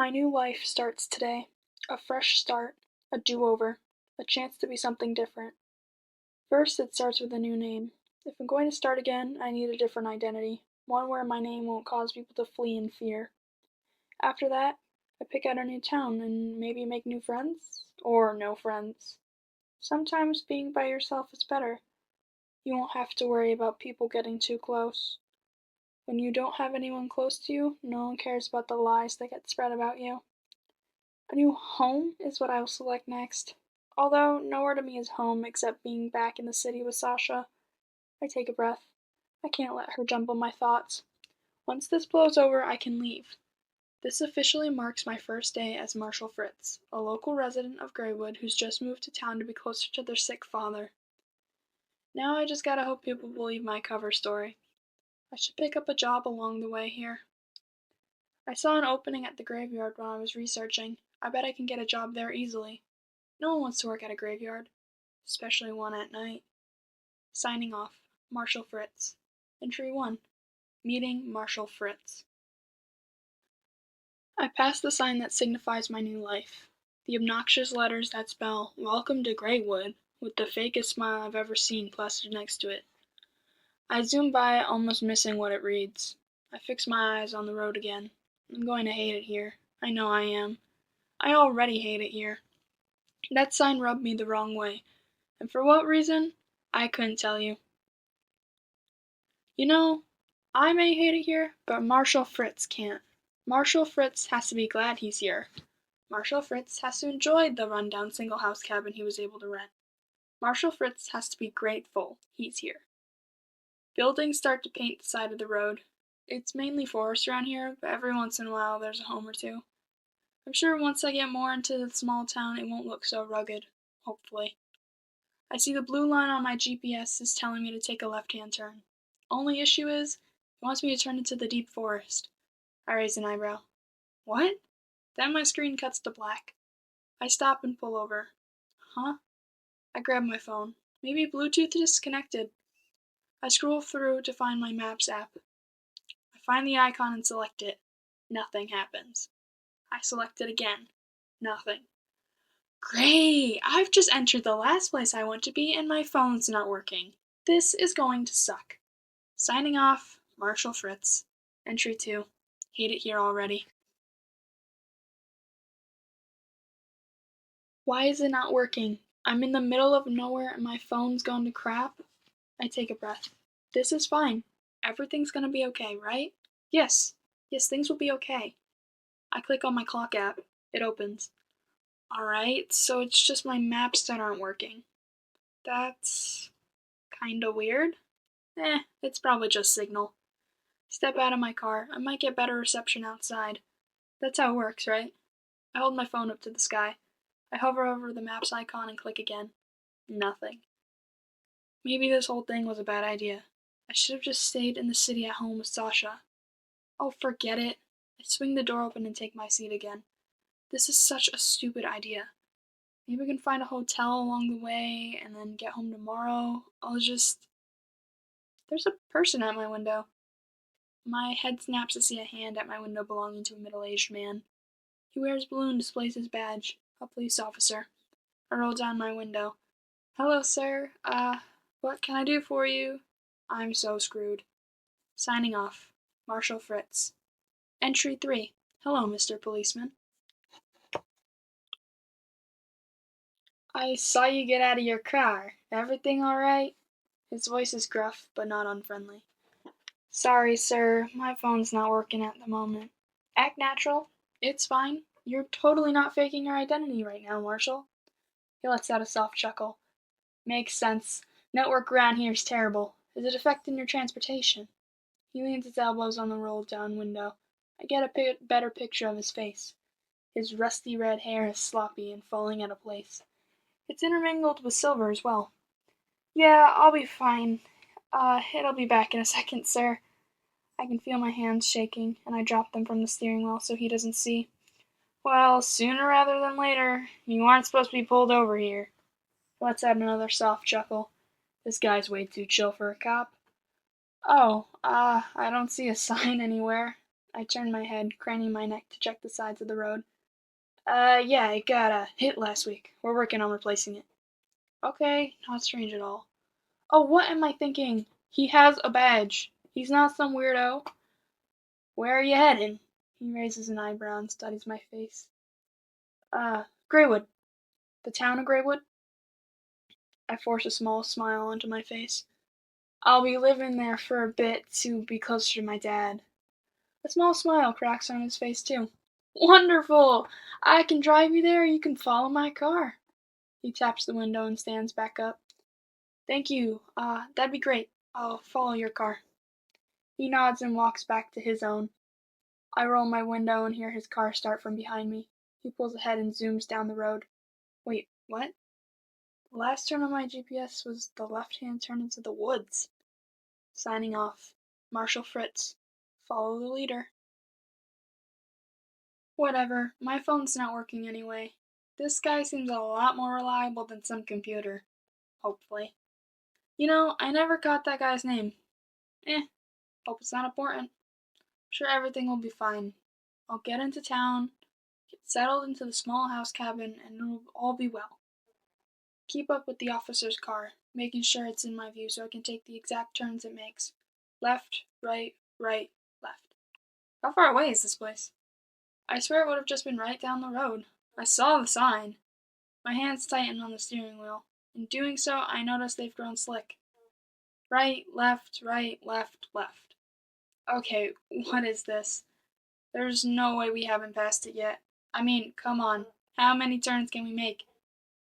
My new life starts today. A fresh start, a do-over, a chance to be something different. First, it starts with a new name. If I'm going to start again, I need a different identity, one where my name won't cause people to flee in fear. After that, I pick out a new town and maybe make new friends, or no friends. Sometimes being by yourself is better. You won't have to worry about people getting too close. When you don't have anyone close to you, no one cares about the lies that get spread about you. A new home is what I will select next. Although nowhere to me is home except being back in the city with Sasha. I take a breath. I can't let her jumble my thoughts. Once this blows over, I can leave. This officially marks my first day as Marshal Fritz, a local resident of Greywood who's just moved to town to be closer to their sick father. Now I just gotta hope people believe my cover story. I should pick up a job along the way here. I saw an opening at the graveyard when I was researching. I bet I can get a job there easily. No one wants to work at a graveyard, especially one at night. Signing off, Marshal Fritz. Entry 1. Meeting Marshal Fritz. I pass the sign that signifies my new life. The obnoxious letters that spell, "Welcome to Greywood," with the fakest smile I've ever seen plastered next to it. I zoom by, almost missing what it reads. I fix my eyes on the road again. I'm going to hate it here. I know I am. I already hate it here. That sign rubbed me the wrong way. And for what reason? I couldn't tell you. You know, I may hate it here, but Marshal Fritz can't. Marshal Fritz has to be glad he's here. Marshal Fritz has to enjoy the rundown single house cabin he was able to rent. Marshal Fritz has to be grateful he's here. Buildings start to paint the side of the road. It's mainly forest around here, but every once in a while there's a home or two. I'm sure once I get more into the small town it won't look so rugged, hopefully. I see the blue line on my GPS is telling me to take a left-hand turn. Only issue is, it wants me to turn into the deep forest. I raise an eyebrow. What? Then my screen cuts to black. I stop and pull over. Huh? I grab my phone. Maybe Bluetooth disconnected. I scroll through to find my Maps app. I find the icon and select it. Nothing happens. I select it again. Nothing. Great! I've just entered the last place I want to be and my phone's not working. This is going to suck. Signing off, Marshal Fritz. Entry 2. Hate it here already. Why is it not working? I'm in the middle of nowhere and my phone's gone to crap. I take a breath. This is fine. Everything's gonna be okay, right? Yes, things will be okay. I click on my clock app. It opens. Alright, so it's just my maps that aren't working. That's kinda weird. It's probably just signal. Step out of my car. I might get better reception outside. That's how it works, right? I hold my phone up to the sky. I hover over the maps icon and click again. Nothing. Maybe this whole thing was a bad idea. I should have just stayed in the city at home with Sasha. Oh, forget it. I swing the door open and take my seat again. This is such a stupid idea. Maybe we can find a hotel along the way and then get home tomorrow. There's a person at my window. My head snaps to see a hand at my window belonging to a middle-aged man. He wears blue and displays his badge, a police officer. I roll down my window. Hello, sir. What can I do for you? I'm so screwed. Signing off. Marshal Fritz. Entry 3. Hello, Mr. Policeman. I saw you get out of your car. Everything alright? His voice is gruff, but not unfriendly. Sorry, sir. My phone's not working at the moment. Act natural. It's fine. You're totally not faking your identity right now, Marshal. He lets out a soft chuckle. Makes sense. Network around here is terrible. Is it affecting your transportation? He leans his elbows on the rolled down window. I get a better picture of his face. His rusty red hair is sloppy and falling out of place. It's intermingled with silver as well. Yeah, I'll be fine. It'll be back in a second, sir. I can feel my hands shaking, and I drop them from the steering wheel so he doesn't see. Well, sooner rather than later. You aren't supposed to be pulled over here. Let's add another soft chuckle. This guy's way too chill for a cop. Oh, I don't see a sign anywhere. I turn my head, craning my neck to check the sides of the road. Yeah, it got hit last week. We're working on replacing it. Okay, not strange at all. Oh, what am I thinking? He has a badge. He's not some weirdo. Where are you heading? He raises an eyebrow and studies my face. Greywood. The town of Greywood? I force a small smile onto my face. I'll be living there for a bit to be closer to my dad. A small smile cracks on his face, too. Wonderful! I can drive you there, you can follow my car. He taps the window and stands back up. Thank you. That'd be great. I'll follow your car. He nods and walks back to his own. I roll my window and hear his car start from behind me. He pulls ahead and zooms down the road. Wait, what? The last turn on my GPS was the left-hand turn into the woods. Signing off. Marshal Fritz. Follow the leader. Whatever, my phone's not working anyway. This guy seems a lot more reliable than some computer. Hopefully. I never caught that guy's name. Hope it's not important. Sure everything will be fine. I'll get into town, get settled into the small house cabin, and it'll all be well. Keep up with the officer's car, making sure it's in my view so I can take the exact turns it makes. Left, right, left. How far away is this place? I swear it would have just been right down the road. I saw the sign. My hands tighten on the steering wheel. In doing so, I notice they've grown slick. Right, left, left. Okay, what is this? There's no way we haven't passed it yet. I mean, come on. How many turns can we make?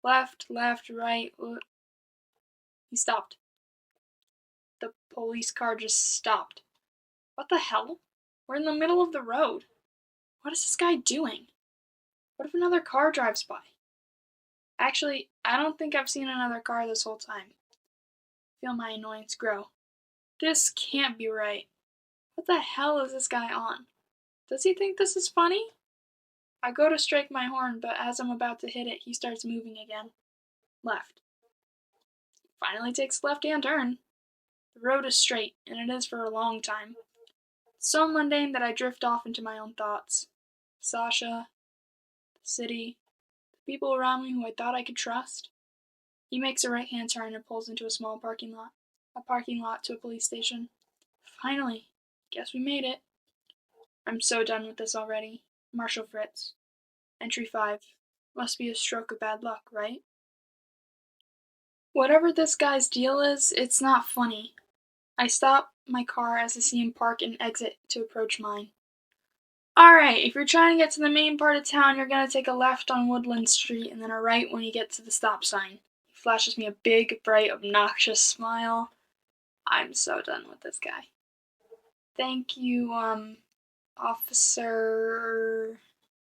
Left, right. He stopped. The police car just stopped. What the hell? We're in the middle of the road. What is this guy doing? What if another car drives by? Actually, I don't think I've seen another car this whole time. I feel my annoyance grow. This can't be right. What the hell is this guy on? Does he think this is funny? I go to strike my horn, but as I'm about to hit it, he starts moving again. Left. Finally takes a left-hand turn. The road is straight, and it is for a long time. It's so mundane that I drift off into my own thoughts. Sasha, the city, the people around me who I thought I could trust. He makes a right-hand turn and pulls into a small parking lot. A parking lot to a police station. Finally, guess we made it. I'm so done with this already. Marshal Fritz. Entry 5. Must be a stroke of bad luck, right? Whatever this guy's deal is, it's not funny. I stop my car as I see him park and exit to approach mine. Alright, if you're trying to get to the main part of town, you're gonna take a left on Woodland Street and then a right when you get to the stop sign. He flashes me a big, bright, obnoxious smile. I'm so done with this guy. Thank you, Officer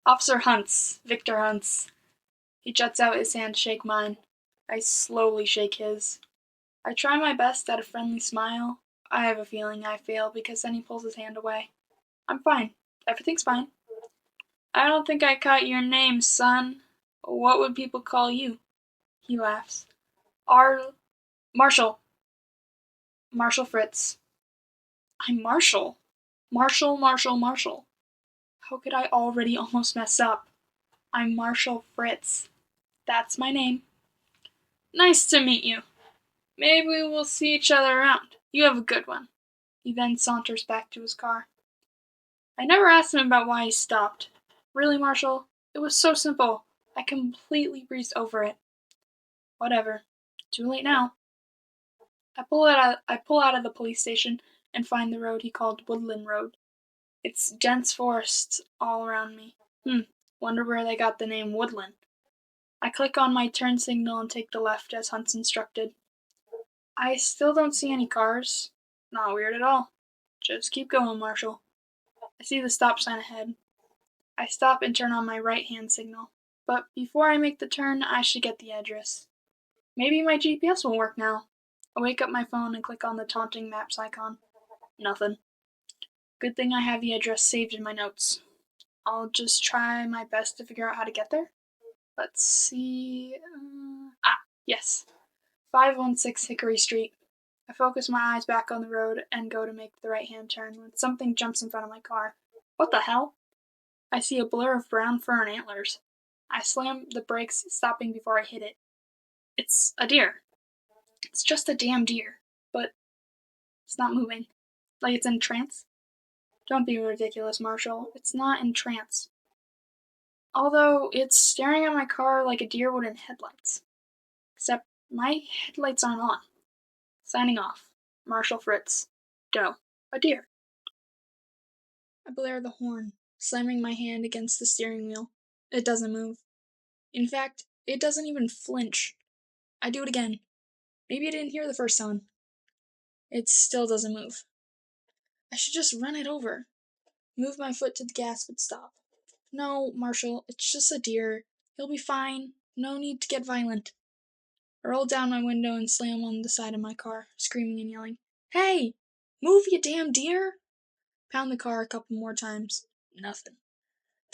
Hunts. Victor Hunts. He juts out his hand to shake mine. I slowly shake his. I try my best at a friendly smile. I have a feeling I fail because then he pulls his hand away. I'm fine. Everything's fine. I don't think I caught your name, son. What would people call you? He laughs. Marshal. Marshal Fritz. I'm Marshal. Marshal. How could I already almost mess up? I'm Marshal Fritz. That's my name. Nice to meet you. Maybe we'll see each other around. You have a good one. He then saunters back to his car. I never asked him about why he stopped. Really, Marshal? It was so simple. I completely breezed over it. Whatever. Too late now. I pull out of the police station and find the road he called Woodland Road. It's dense forests all around me. Wonder where they got the name Woodland. I click on my turn signal and take the left as Hunt's instructed. I still don't see any cars. Not weird at all. Just keep going, Marshal. I see the stop sign ahead. I stop and turn on my right-hand signal. But before I make the turn, I should get the address. Maybe my GPS will work now. I wake up my phone and click on the taunting maps icon. Nothing. Good thing I have the address saved in my notes. I'll just try my best to figure out how to get there. Let's see. Yes. 516 Hickory Street. I focus my eyes back on the road and go to make the right-hand turn when something jumps in front of my car. What the hell? I see a blur of brown fur and antlers. I slam the brakes, stopping before I hit it. It's a deer. It's just a damn deer. But it's not moving. Like it's in trance. Don't be ridiculous, Marshall. It's not in trance. Although it's staring at my car like a deer would in headlights. Except my headlights aren't on. Signing off. Marshal Fritz. Doe. A deer. I blare the horn, slamming my hand against the steering wheel. It doesn't move. In fact, it doesn't even flinch. I do it again. Maybe I didn't hear the first time. It still doesn't move. I should just run it over. Move my foot to the gas, but stop. No, Marshall, it's just a deer. He'll be fine. No need to get violent. I roll down my window and slam on the side of my car, screaming and yelling, "Hey! Move, you damn deer!" Pound the car a couple more times. Nothing.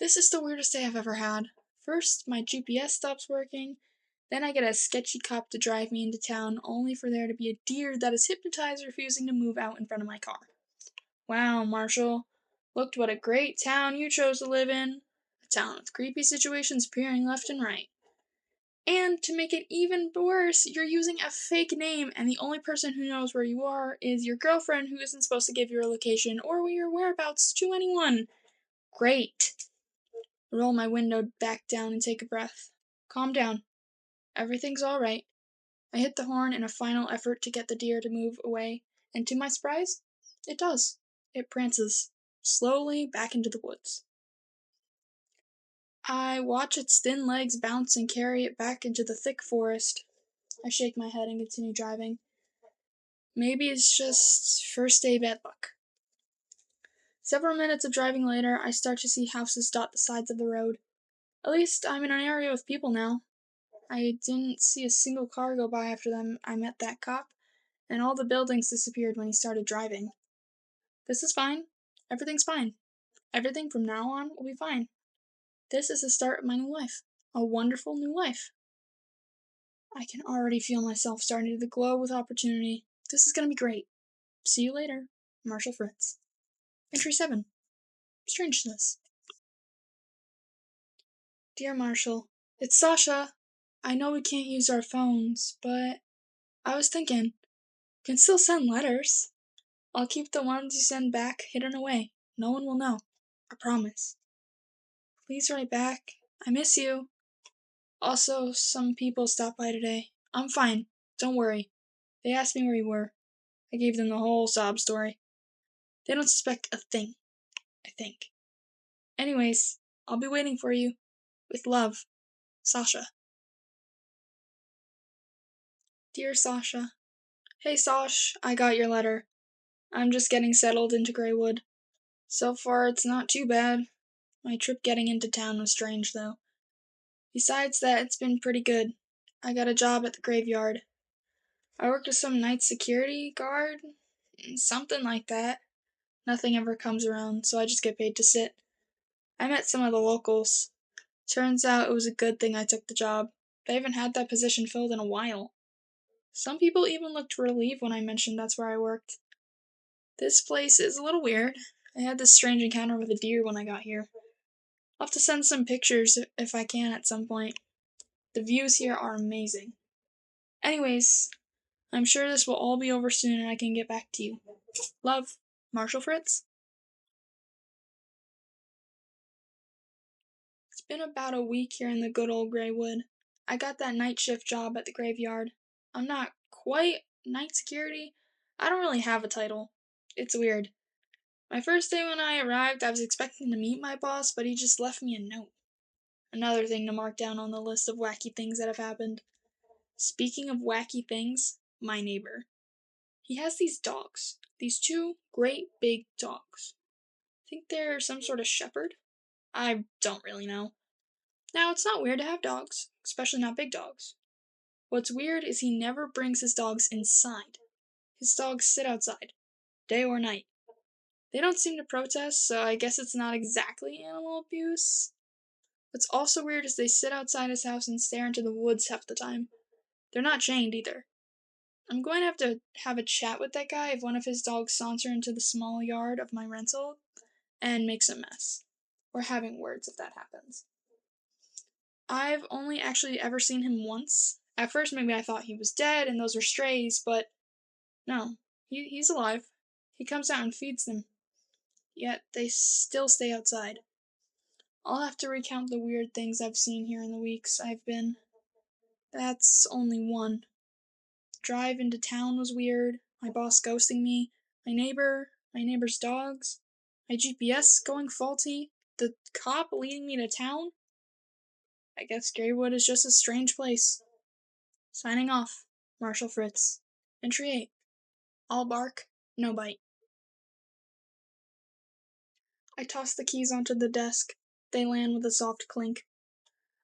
This is the weirdest day I've ever had. First, my GPS stops working. Then I get a sketchy cop to drive me into town, only for there to be a deer that is hypnotized refusing to move out in front of my car. Wow, Marshall. Looked what a great town you chose to live in. A town with creepy situations appearing left and right. And to make it even worse, you're using a fake name, and the only person who knows where you are is your girlfriend, who isn't supposed to give your location or your whereabouts to anyone. Great. Roll my window back down and take a breath. Calm down. Everything's all right. I hit the horn in a final effort to get the deer to move away, and to my surprise, it does. It prances, slowly back into the woods. I watch its thin legs bounce and carry it back into the thick forest. I shake my head and continue driving. Maybe it's just first day bad luck. Several minutes of driving later, I start to see houses dot the sides of the road. At least I'm in an area with people now. I didn't see a single car go by after I met that cop, and all the buildings disappeared when he started driving. This is fine. Everything's fine. Everything from now on will be fine. This is the start of my new life. A wonderful new life. I can already feel myself starting to glow with opportunity. This is gonna be great. See you later, Marshal Fritz. Entry 7. Strangeness. Dear Marshall, it's Sasha. I know we can't use our phones, but I was thinking, you can still send letters. I'll keep the ones you send back hidden away. No one will know. I promise. Please write back. I miss you. Also, some people stopped by today. I'm fine. Don't worry. They asked me where you were. I gave them the whole sob story. They don't suspect a thing, I think. Anyways, I'll be waiting for you. With love, Sasha. Dear Sasha. Hey Sash, I got your letter. I'm just getting settled into Greywood. So far, it's not too bad. My trip getting into town was strange, though. Besides that, it's been pretty good. I got a job at the graveyard. I worked as some night security guard, something like that. Nothing ever comes around, so I just get paid to sit. I met some of the locals. Turns out it was a good thing I took the job. They haven't had that position filled in a while. Some people even looked relieved when I mentioned that's where I worked. This place is a little weird. I had this strange encounter with a deer when I got here. I'll have to send some pictures if I can at some point. The views here are amazing. Anyways, I'm sure this will all be over soon and I can get back to you. Love, Marshal Fritz. It's been about a week here in the good old Greywood. I got that night shift job at the graveyard. I'm not quite night security. I don't really have a title. It's weird. My first day when I arrived, I was expecting to meet my boss, but he just left me a note. Another thing to mark down on the list of wacky things that have happened. Speaking of wacky things, my neighbor. He has these dogs. These two great big dogs. Think they're some sort of shepherd? I don't really know. Now, it's not weird to have dogs, especially not big dogs. What's weird is he never brings his dogs inside. His dogs sit outside, day or night. They don't seem to protest, so I guess it's not exactly animal abuse. What's also weird is they sit outside his house and stare into the woods half the time. They're not chained either. I'm going to have a chat with that guy if one of his dogs saunter into the small yard of my rental. and makes a mess. We're having words if that happens. I've only actually ever seen him once. At first, maybe I thought he was dead and those were strays, but no, he's alive. He comes out and feeds them. Yet they still stay outside. I'll have to recount the weird things I've seen here in the weeks I've been. That's only one. Drive into town was weird, my boss ghosting me, my neighbor's dogs, my GPS going faulty, the cop leading me to town. I guess Greywood is just a strange place. Signing off, Marshal Fritz. Entry 8. All bark, no bite. I toss the keys onto the desk. They land with a soft clink.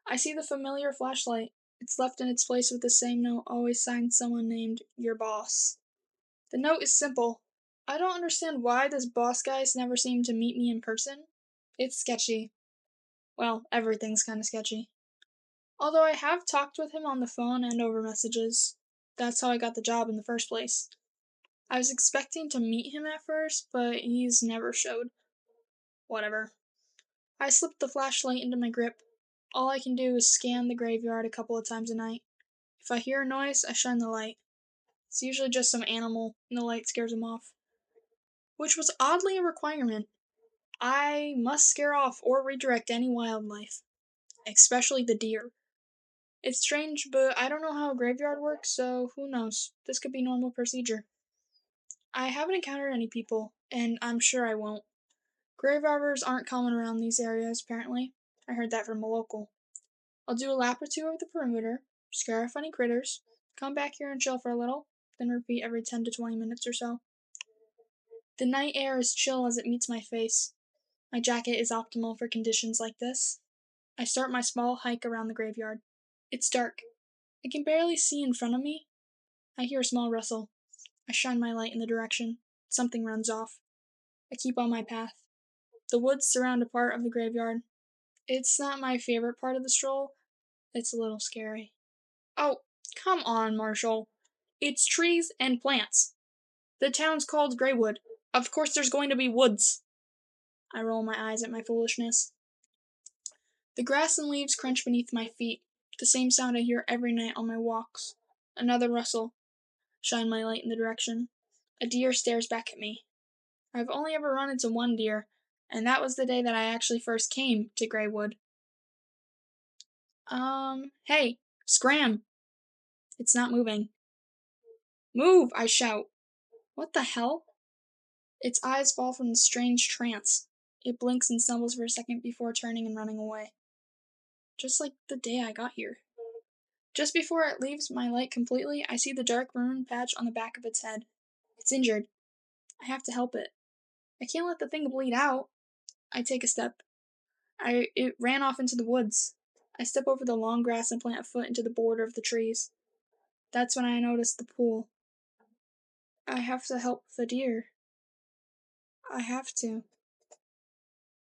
I see the familiar flashlight. It's left in its place with the same note always signed someone named your boss. The note is simple. I don't understand why this boss guy's never seemed to meet me in person. It's sketchy. Well, everything's kinda sketchy. Although I have talked with him on the phone and over messages. That's how I got the job in the first place. I was expecting to meet him at first, but he's never showed. Whatever. I slip the flashlight into my grip. All I can do is scan the graveyard a couple of times a night. If I hear a noise, I shine the light. It's usually just some animal, and the light scares him off. Which was oddly a requirement. I must scare off or redirect any wildlife, especially the deer. It's strange, but I don't know how a graveyard works, so who knows? This could be normal procedure. I haven't encountered any people, and I'm sure I won't. Grave robbers aren't common around these areas, apparently. I heard that from a local. I'll do a lap or two of the perimeter, scare off any critters, come back here and chill for a little, then repeat every 10 to 20 minutes or so. The night air is chill as it meets my face. My jacket is optimal for conditions like this. I start my small hike around the graveyard. It's dark. I can barely see in front of me. I hear a small rustle. I shine my light in the direction. Something runs off. I keep on my path. The woods surround a part of the graveyard. It's not my favorite part of the stroll. It's a little scary. Oh, come on, Marshall. It's trees and plants. The town's called Greywood. Of course there's going to be woods. I roll my eyes at my foolishness. The grass and leaves crunch beneath my feet, the same sound I hear every night on my walks. Another rustle. Shine my light in the direction. A deer stares back at me. I've only ever run into one deer, and that was the day that I actually first came to Greywood. Hey, scram! It's not moving. Move, I shout. What the hell? Its eyes fall from the strange trance. It blinks and stumbles for a second before turning and running away. Just like the day I got here. Just before it leaves my light completely, I see the dark maroon patch on the back of its head. It's injured. I have to help it. I can't let the thing bleed out. I take a step. It ran off into the woods. I step over the long grass and plant a foot into the border of the trees. That's when I notice the pool. I have to help the deer. I have to.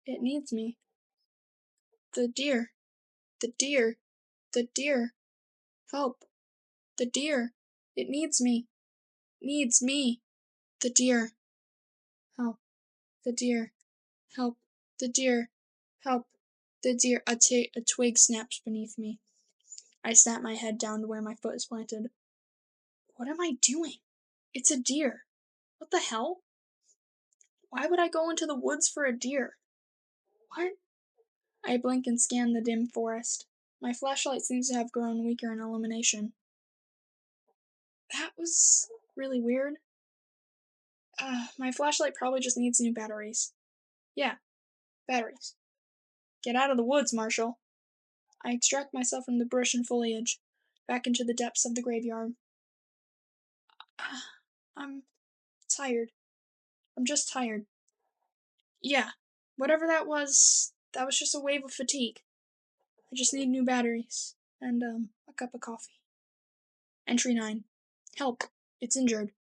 It needs me. The deer. The deer. The deer. Help. The deer. It needs me. Needs me. The deer. Help. The deer. Help. The deer. Help. The deer. A twig snaps beneath me. I snap my head down to where my foot is planted. What am I doing? It's a deer. What the hell? Why would I go into the woods for a deer? What? I blink and scan the dim forest. My flashlight seems to have grown weaker in illumination. That was really weird. My flashlight probably just needs new batteries. Yeah, batteries. Get out of the woods, Marshall. I extract myself from the brush and foliage, back into the depths of the graveyard. I'm tired. I'm just tired. Yeah, whatever that was just a wave of fatigue. I just need new batteries, and, a cup of coffee. Entry 9. Help. It's injured.